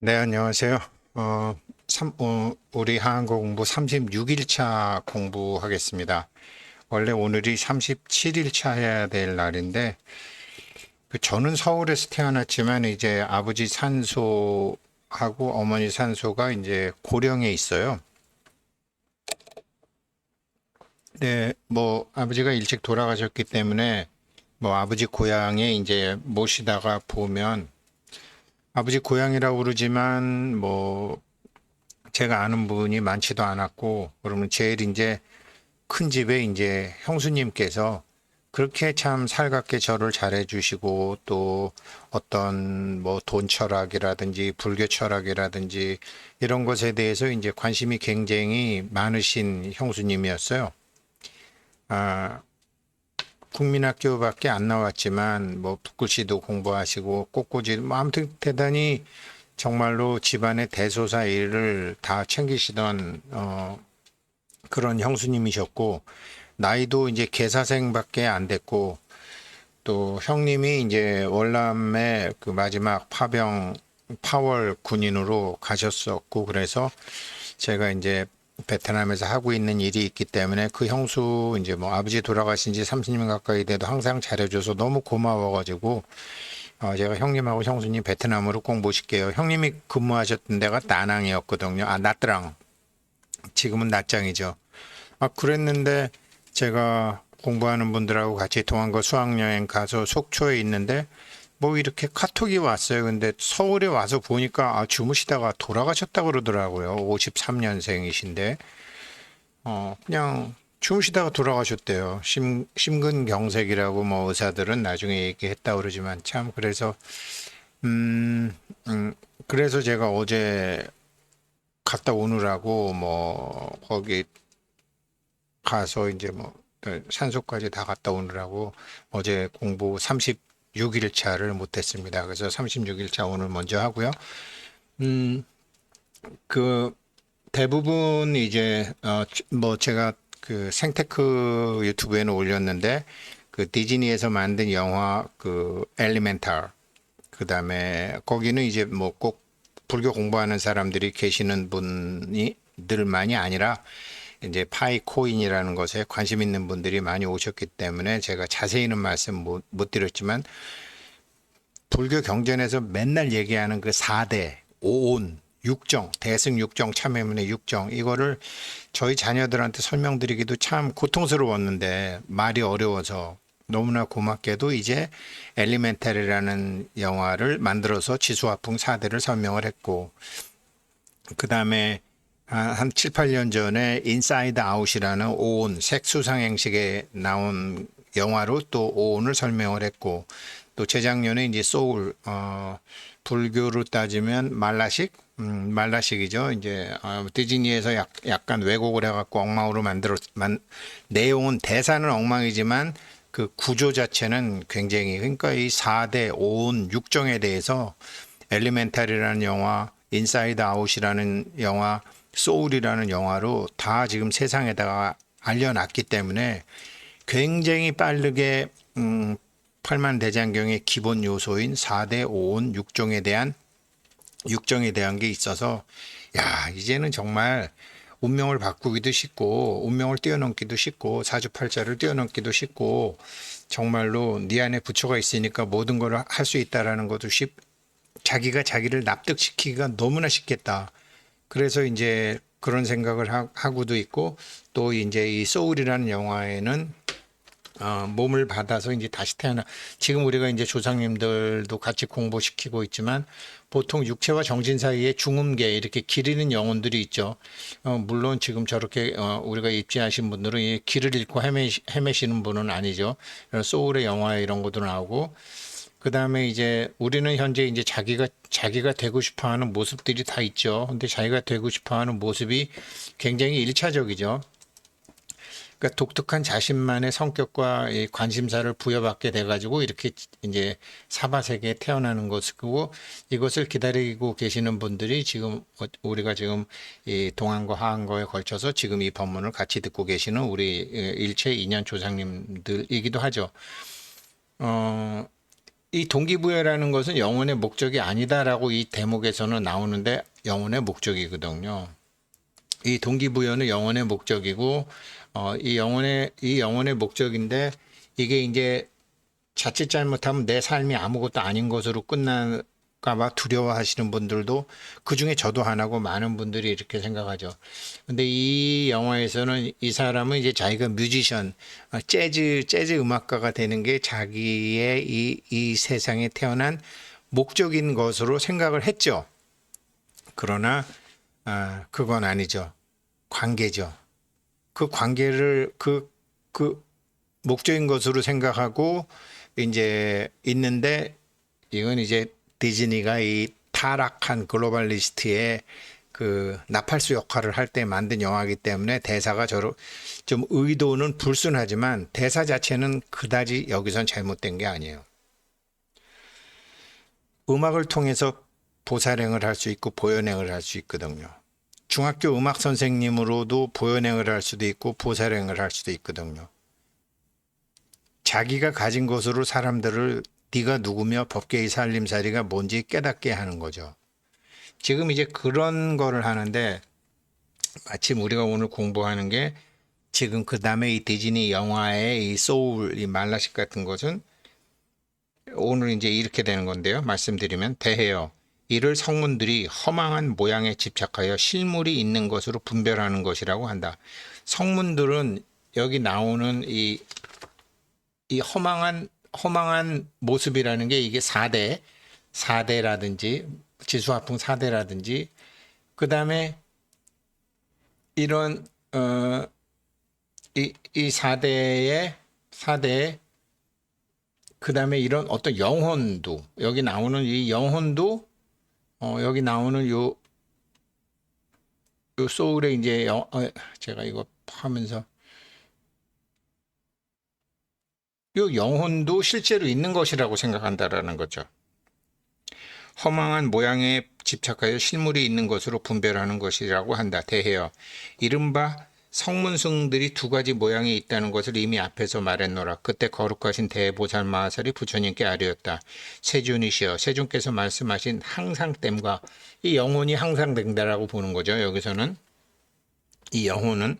네, 안녕하세요. 우리 한국 공부 36일차 공부하겠습니다. 원래 오늘이 37일차 해야 될 날인데, 저는 서울에서 태어났지만 이제 아버지 산소하고 어머니 산소가 이제 고령에 있어요. 네, 뭐 아버지가 일찍 돌아가셨기 때문에 뭐 아버지 고향에 이제 모시다가 보면 아버지 고향이라고 그러지만 뭐 제가 아는 분이 많지도 않았고, 그러면 제일 이제 큰 집에 이제 형수님께서 그렇게 참 살갑게 저를 잘해주시고, 또 어떤 뭐 돈 철학이라든지 불교 철학이라든지 이런 것에 대해서 이제 관심이 굉장히 많으신 형수님이었어요. 아, 국민학교밖에 안 나왔지만 뭐 북글씨도 공부하시고 꽃꽂이 뭐 아무튼 대단히 정말로 집안의 대소사 일을 다 챙기시던 그런 형수님이셨고, 나이도 이제 계사생밖에 안 됐고, 또 형님이 이제 월남의 그 마지막 파병 파월 군인으로 가셨었고, 그래서 제가 이제 베트남에서 하고 있는 일이 있기 때문에 그 형수 이제 뭐 아버지 돌아가신 지 30년 가까이 돼도 항상 잘해줘서 너무 고마워가지고 제가 형님하고 형수님 베트남으로 꼭 모실게요. 형님이 근무하셨던 데가 다낭이었거든요. 아, 나트랑. 지금은 낮장이죠. 그랬는데 제가 공부하는 분들하고 같이 동안거 수학여행 가서 속초에 있는데 뭐 이렇게 카톡이 왔어요. 근데 서울에 와서 보니까 주무시다가 돌아가셨다 그러더라고요. 53년생이신데 그냥 주무시다가 돌아가셨대요. 심근경색이라고 뭐 의사들은 나중에 얘기했다 그러지만 참 그래서 음, 그래서 제가 어제 갔다 오느라고 뭐 거기 가서 이제 뭐 산소까지 다 갔다 오느라고 어제 공부 36일 차를 못했습니다. 그래서 36일 차 오늘 먼저 하고요. 음, 그 대부분 이제 뭐 제가 그 생테크 유튜브에는 올렸는데 그 디즈니에서 만든 영화 그 엘리멘탈, 그다음에 거기는 이제 뭐 꼭 불교 공부하는 사람들이 계시는 분들만이 아니라 이제 파이코인이라는 것에 관심 있는 분들이 많이 오셨기 때문에 제가 자세히는 말씀 못 드렸지만 불교 경전에서 맨날 얘기하는 그 4대, 오온, 육정, 대승 육정, 참회문의 육정, 이거를 저희 자녀들한테 설명드리기도 참 고통스러웠는데 말이 어려워서 너무나 고맙게도 이제 엘리멘탈이라는 영화를 만들어서 지수화풍 4대를 설명을 했고, 그 다음에 한 7, 8년 전에 인사이드 아웃이라는 오온 색수상행식에 나온 영화로 또 오온을 설명을 했고, 또 재작년에 이제 소울 불교로 따지면 말라식 말라식이죠. 이제 디즈니에서 약간 왜곡을 해갖고 엉망으로 내용은 대사는 엉망이지만 그 구조 자체는 굉장히, 그러니까 이 4대 오온 육정에 대해서 엘리멘탈이라는 영화, 인사이드 아웃이라는 영화, 소울이라는 영화로 다 지금 세상에다가 알려놨기 때문에 굉장히 빠르게 팔만대장경의 기본 요소인 4대 5온 육정에 대한 게 있어서 야, 이제는 정말 운명을 바꾸기도 쉽고 운명을 뛰어넘기도 쉽고 사주팔자를 뛰어넘기도 쉽고 정말로 네 안에 부처가 있으니까 모든 걸 할 수 있다라는 것도 자기가 자기를 납득시키기가 너무나 쉽겠다. 그래서 이제 그런 생각을 하고도 있고, 또 이제 이 소울이라는 영화에는 몸을 받아서 이제 다시 지금 우리가 이제 조상님들도 같이 공부시키고 있지만 보통 육체와 정신 사이에 중음계 이렇게 길 잃은 영혼들이 있죠. 물론 지금 저렇게 우리가 입지하신 분들은 이 길을 잃고 헤매시는 분은 아니죠. 소울의 영화에 이런 것도 나오고, 그 다음에 이제 우리는 현재 이제 자기가 되고 싶어 하는 모습들이 다 있죠. 근데 자기가 되고 싶어 하는 모습이 굉장히 일차적이죠. 그러니까 독특한 자신만의 성격과 이 관심사를 부여받게 돼가지고 이렇게 이제 사바세계에 태어나는 것이고, 이것을 기다리고 계시는 분들이 지금 우리가 지금 이 동안과 하안거에 걸쳐서 지금 이 법문을 같이 듣고 계시는 우리 일체 인연 조상님들이기도 하죠. 어, 이 동기부여라는 것은 영혼의 목적이 아니다라고 이 대목에서는 나오는데 영혼의 목적이거든요. 이 동기부여는 영혼의 목적이고 이 영혼의 목적인데 이게 이제 자칫 잘못하면 내 삶이 아무것도 아닌 것으로 끝날까봐 두려워하시는 분들도 그중에 저도 하나고 많은 분들이 이렇게 생각하죠. 근데 이 영화에서는 이 사람은 이제 자기가 뮤지션, 재즈 음악가가 되는 게 자기의 이 세상에 태어난 목적인 것으로 생각을 했죠. 그러나 그건 아니죠. 관계죠. 그 관계를 그 목적인 것으로 생각하고 이제 있는데 이건 이제 디즈니가 이 타락한 글로벌리스트의 그 나팔수 역할을 할 때 만든 영화이기 때문에 대사가 저로 좀 의도는 불순하지만 대사 자체는 그다지 여기선 잘못된 게 아니에요. 음악을 통해서 보살행을 할 수 있고 보현행을 할 수 있거든요. 중학교 음악 선생님으로도 보현행을 할 수도 있고 보살행을 할 수도 있거든요. 자기가 가진 것으로 사람들을 네가 누구며 법계의 살림살이가 뭔지 깨닫게 하는 거죠. 지금 이제 그런 거를 하는데 마침 우리가 오늘 공부하는 게 지금 그 다음에 이 디즈니 영화의 이 소울, 이 말라식 같은 것은 오늘 이제 이렇게 되는 건데요. 말씀드리면 대해요. 이를 성문들이 허망한 모양에 집착하여 실물이 있는 것으로 분별하는 것이라고 한다. 성문들은 여기 나오는 이 허망한 모습이라는 게 이게 4대라든지 지수화풍 4대라든지 그 다음에 이런 이 4대에 그 다음에 이런 어떤 영혼도 여기 나오는 이 영혼도 여기 나오는 요 소울에 이제 제가 이거 하면서 요 영혼도 실제로 있는 것이라고 생각한다라는 거죠. 허망한 모양에 집착하여 실물이 있는 것으로 분별하는 것이라고 한다. 대해요. 이른바 성문승들이 두 가지 모양이 있다는 것을 이미 앞에서 말했노라. 그때 거룩하신 대보살 마하살이 부처님께 아뢰었다. 세존이시여, 세존께서 말씀하신 항상됨과 이 영혼이 항상된다라고 보는 거죠. 여기서는 이 영혼은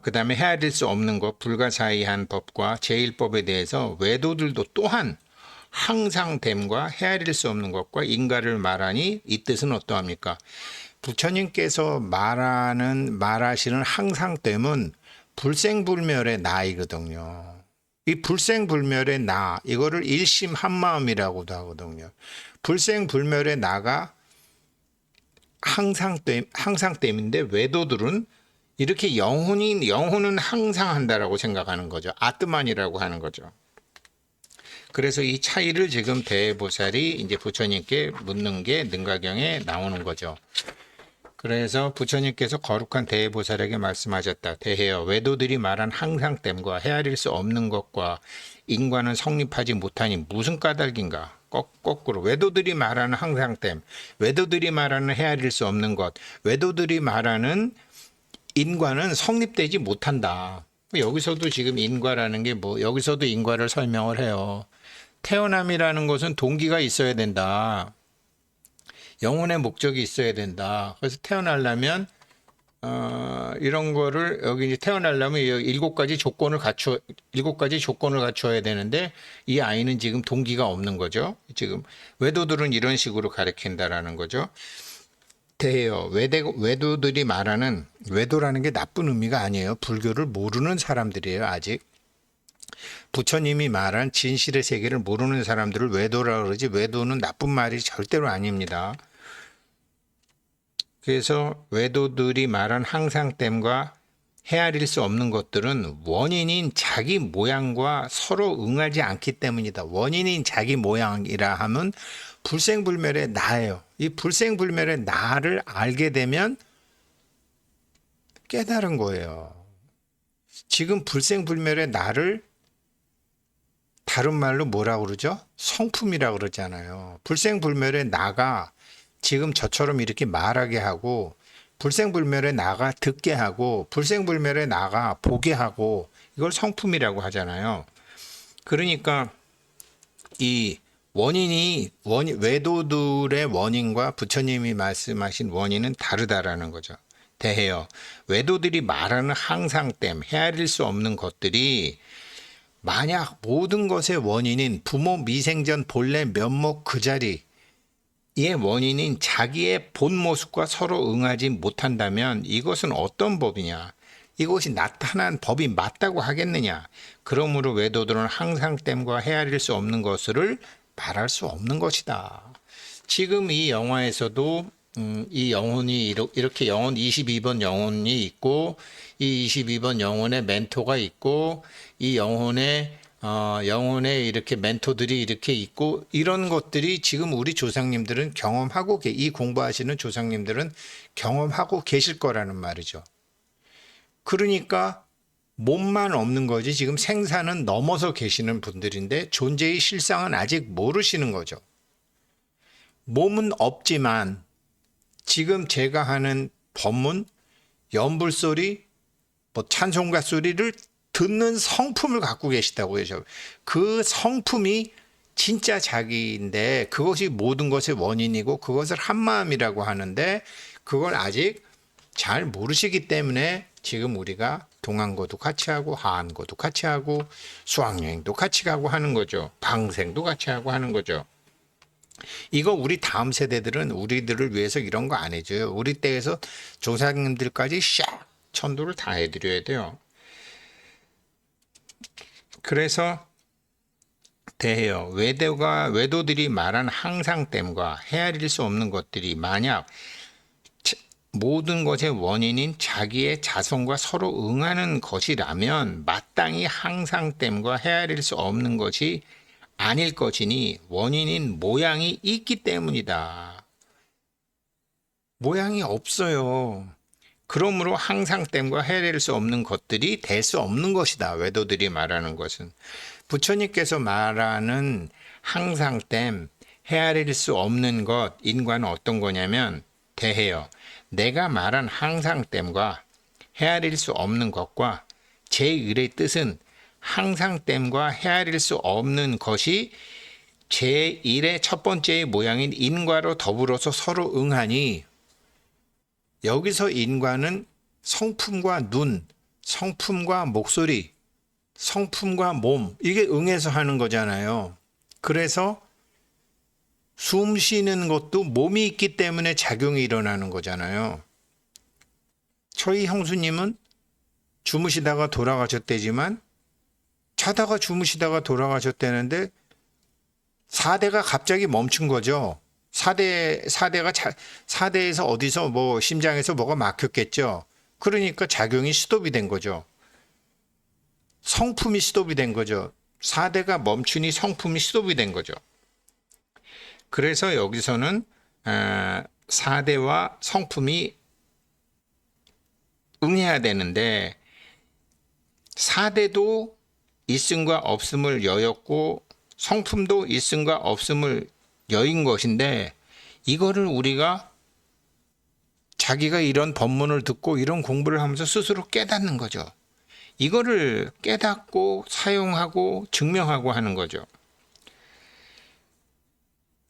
그 다음에 헤아릴 수 없는 것, 불가사의한 법과 제1법에 대해서 외도들도 또한 항상됨과 헤아릴 수 없는 것과 인가를 말하니 이 뜻은 어떠합니까? 부처님께서 말하시는 항상됨은 불생불멸의 나이거든요. 이 불생불멸의 나, 이거를 일심 한마음이라고도 하거든요. 불생불멸의 나가 항상됨인데 외도들은 이렇게 영혼은 항상 한다라고 생각하는 거죠. 아트만이라고 하는 거죠. 그래서 이 차이를 지금 대보살이 이제 부처님께 묻는 게 능가경에 나오는 거죠. 그래서 부처님께서 거룩한 대보살에게 말씀하셨다. 대해여, 외도들이 말한 항상됨과 헤아릴 수 없는 것과 인과는 성립하지 못하니 무슨 까닭인가? 거꾸로 외도들이 말하는 항상됨, 외도들이 말하는 헤아릴 수 없는 것, 외도들이 말하는 인과는 성립되지 못한다. 여기서도 지금 인과라는 게 여기서도 인과를 설명을 해요. 태어남이라는 것은 동기가 있어야 된다. 영혼의 목적이 있어야 된다. 그래서 태어나려면 이런 거를 여기 이제 태어나려면 일곱 가지 조건을 갖춰야 되는데 이 아이는 지금 동기가 없는 거죠. 지금 외도들은 이런 식으로 가르친다라는 거죠. 대해요. 외도들이 말하는 외도라는 게 나쁜 의미가 아니에요. 불교를 모르는 사람들이에요. 아직. 부처님이 말한 진실의 세계를 모르는 사람들을 외도라 그러지 외도는 나쁜 말이 절대로 아닙니다. 그래서 외도들이 말한 항상됨과 헤아릴 수 없는 것들은 원인인 자기 모양과 서로 응하지 않기 때문이다. 원인인 자기 모양이라 하면 불생불멸의 나예요. 이 불생불멸의 나를 알게 되면 깨달은 거예요. 지금 불생불멸의 나를 다른 말로 뭐라고 그러죠? 성품이라고 그러잖아요. 불생불멸의 나가 지금 저처럼 이렇게 말하게 하고 불생불멸의 나가 듣게 하고 불생불멸의 나가 보게 하고 이걸 성품이라고 하잖아요. 그러니까 이 외도들의 원인과 부처님이 말씀하신 원인은 다르다라는 거죠. 대해요. 외도들이 말하는 항상됨, 헤아릴 수 없는 것들이 만약 모든 것의 원인인 부모 미생전 본래 면목 그 자리의 원인인 자기의 본 모습과 서로 응하지 못한다면 이것은 어떤 법이냐? 이것이 나타난 법이 맞다고 하겠느냐? 그러므로 외도들은 항상됨과 헤아릴 수 없는 것을 말할 수 없는 것이다. 지금 이 영화에서도 이 영혼이 이렇게 영혼 22번 영혼이 있고 이 22번 영혼의 멘토가 있고 이 영혼의 이렇게 멘토들이 이렇게 있고 이런 것들이 지금 우리 조상님들은 경험하고 이 공부하시는 조상님들은 경험하고 계실 거라는 말이죠. 그러니까 몸만 없는 거지 지금 생사는 넘어서 계시는 분들인데 존재의 실상은 아직 모르시는 거죠. 몸은 없지만 지금 제가 하는 법문, 연불소리, 찬송가 소리를 듣는 성품을 갖고 계시다고요. 그 성품이 진짜 자기인데 그것이 모든 것의 원인이고 그것을 한마음이라고 하는데 그걸 아직 잘 모르시기 때문에 지금 우리가 동안고도 같이 하고 하안고도 같이 하고 수학여행도 같이 가고 하는 거죠. 방생도 같이 하고 하는 거죠. 이거 우리 다음 세대들은 우리들을 위해서 이런 거 안 해줘요. 우리 때에서 조상님들까지 샥 천도를 다 해드려야 돼요. 그래서 대해요. 외도들이 말한 항상됨과 헤아릴 수 없는 것들이 만약 모든 것의 원인인 자기의 자성과 서로 응하는 것이라면 마땅히 항상됨과 헤아릴 수 없는 것이 아닐 것이니 원인인 모양이 있기 때문이다. 모양이 없어요. 그러므로 항상됨과 헤아릴 수 없는 것들이 될 수 없는 것이다. 외도들이 말하는 것은. 부처님께서 말하는 항상됨, 헤아릴 수 없는 것, 인과는 어떤 거냐면 대해요. 내가 말한 항상됨과 헤아릴 수 없는 것과 제1의 뜻은 항상됨과 헤아릴 수 없는 것이 제1의 첫 번째의 모양인 인과로 더불어서 서로 응하니 여기서 인과는 성품과 눈, 성품과 목소리, 성품과 몸 이게 응해서 하는 거잖아요. 그래서 숨 쉬는 것도 몸이 있기 때문에 작용이 일어나는 거잖아요. 저희 형수님은 주무시다가 돌아가셨대지만 자다가 주무시다가 돌아가셨다는데 4대가 갑자기 멈춘 거죠. 4대에서 어디서 심장에서 뭐가 막혔겠죠. 그러니까 작용이 스톱이 된 거죠. 성품이 스톱이 된 거죠. 4대가 멈추니 성품이 스톱이 된 거죠. 그래서 여기서는 4대와 성품이 응해야 되는데 4대도 있음과 없음을 여였고 성품도 있음과 없음을 여인 것인데 이거를 우리가 자기가 이런 법문을 듣고 이런 공부를 하면서 스스로 깨닫는 거죠. 이거를 깨닫고 사용하고 증명하고 하는 거죠.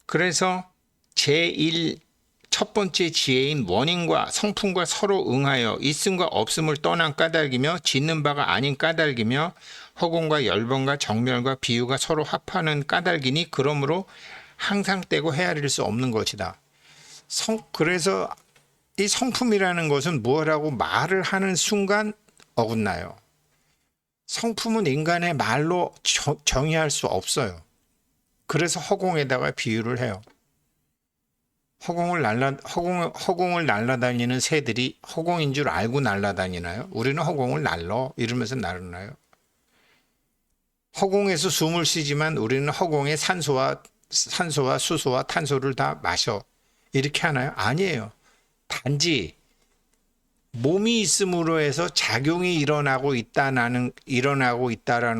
그래서 제1 첫 번째 지혜인 원인과 성품과 서로 응하여 있음과 없음을 떠난 까닭이며 짓는 바가 아닌 까닭이며 허공과 열번과 정멸과 비유가 서로 합하는 까닭이니 그러므로 항상 떼고 헤아릴 수 없는 것이다. 그래서 이 성품이라는 것은 무엇이라고 말을 하는 순간 어긋나요. 성품은 인간의 말로 정의할 수 없어요. 그래서 허공에다가 비유를 해요. 허공을 날아다니는 새들이 허공인 줄 알고 날아다니나요? 우리는 허공을 날러 이러면서 날아나요. 허공에서 숨을 쉬지만 우리는 허공의 산소와 수소와 탄소를 다 마셔. 이렇게 하나요? 아니에요. 단지 몸이 있음으로 해서 작용이 일어나고 있다라는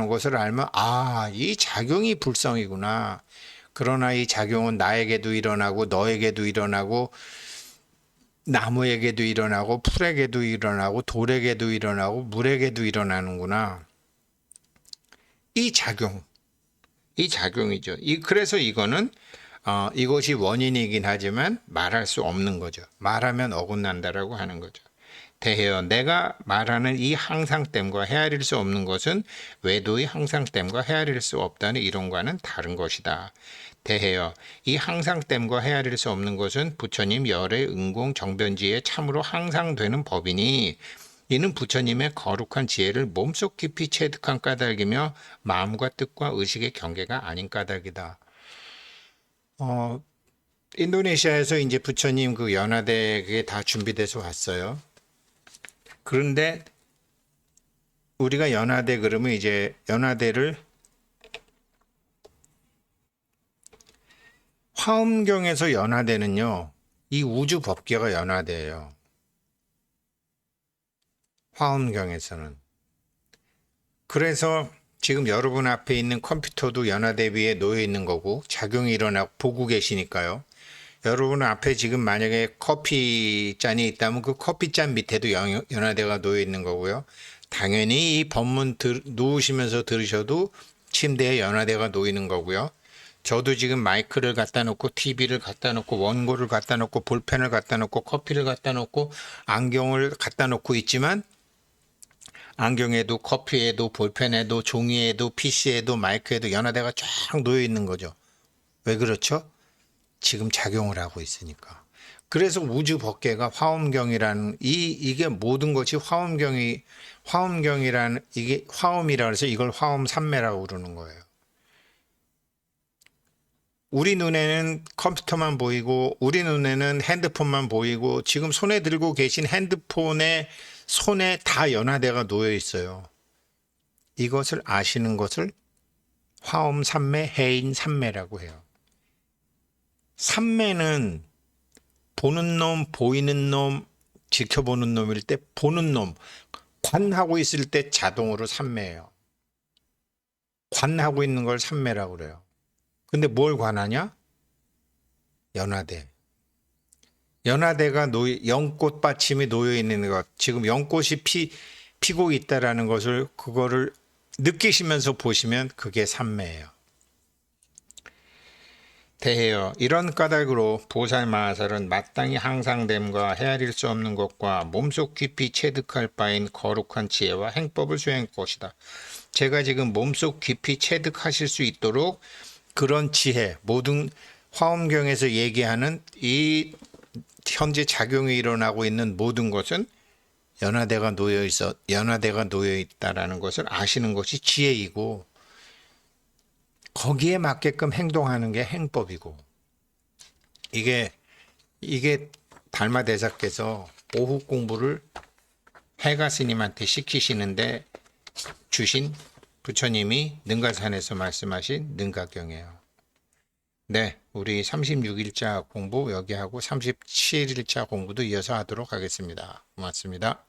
것을 알면 이 작용이 불성이구나. 그러나 이 작용은 나에게도 일어나고 너에게도 일어나고 나무에게도 일어나고 풀에게도 일어나고 돌에게도 일어나고 물에게도 일어나는구나. 이 작용, 이 작용이죠. 그래서 이거는 이것이 원인이긴 하지만 말할 수 없는 거죠. 말하면 어긋난다라고 하는 거죠. 대해요. 내가 말하는 이 항상됨과 헤아릴 수 없는 것은 외도의 항상됨과 헤아릴 수 없다는 이론과는 다른 것이다. 대해요. 이 항상됨과 헤아릴 수 없는 것은 부처님 열의 응공 정변지에 참으로 항상되는 법이니 이는 부처님의 거룩한 지혜를 몸속 깊이 체득한 까닭이며 마음과 뜻과 의식의 경계가 아닌 까닭이다. 인도네시아에서 이제 부처님 그 연화대 그게 다 준비돼서 왔어요. 그런데 우리가 연화대 그러면 이제 연화대를 화엄경에서 연화대는요, 이 우주 법계가 연화대예요. 화엄경에서는. 그래서 지금 여러분 앞에 있는 컴퓨터도 연화대 위에 놓여 있는 거고 작용이 일어나고 보고 계시니까요. 여러분 앞에 지금 만약에 커피 잔이 있다면 그 커피 잔 밑에도 연화대가 놓여 있는 거고요. 당연히 이 법문 누우시면서 들으셔도 침대에 연화대가 놓이는 거고요. 저도 지금 마이크를 갖다 놓고 TV를 갖다 놓고 원고를 갖다 놓고 볼펜을 갖다 놓고 커피를 갖다 놓고 안경을 갖다 놓고 있지만 안경에도 커피에도 볼펜에도 종이에도 PC에도 마이크에도 연화대가 쫙 놓여 있는 거죠. 왜 그렇죠? 지금 작용을 하고 있으니까. 그래서 우주 법계가 화엄경이라는 이게 모든 것이 화엄경이라는 이게 화엄이라 해서 이걸 화엄삼매라고 부르는 거예요. 우리 눈에는 컴퓨터만 보이고 우리 눈에는 핸드폰만 보이고 지금 손에 들고 계신 핸드폰의 손에 다 연화대가 놓여 있어요. 이것을 아시는 것을 화엄삼매, 해인삼매라고 해요. 삼매는 보는 놈, 보이는 놈, 지켜보는 놈일 때 보는 놈, 관하고 있을 때 자동으로 삼매예요. 관하고 있는 걸 삼매라고 그래요. 근데 뭘 관하냐? 연화대. 연화대가 연꽃 받침이 놓여 있는 것, 지금 연꽃이 피고 있다라는 것을 그거를 느끼시면서 보시면 그게 삼매예요. 대해요. 이런 까닭으로 보살마하살은 마땅히 항상됨과 헤아릴 수 없는 것과 몸속 깊이 체득할 바인 거룩한 지혜와 행법을 수행할 것이다. 제가 지금 몸속 깊이 체득하실 수 있도록 그런 지혜, 모든 화엄경에서 얘기하는 이 현재 작용이 일어나고 있는 모든 것은 연화대가 놓여 있다라는 것을 아시는 것이 지혜이고 거기에 맞게끔 행동하는 게 행법이고 이게 달마대사께서 오후 공부를 해가 스님한테 시키시는데 주신 부처님이 능가산에서 말씀하신 능가경이에요. 네, 우리 36일자 공부 여기 하고 37일자 공부도 이어서 하도록 하겠습니다. 고맙습니다.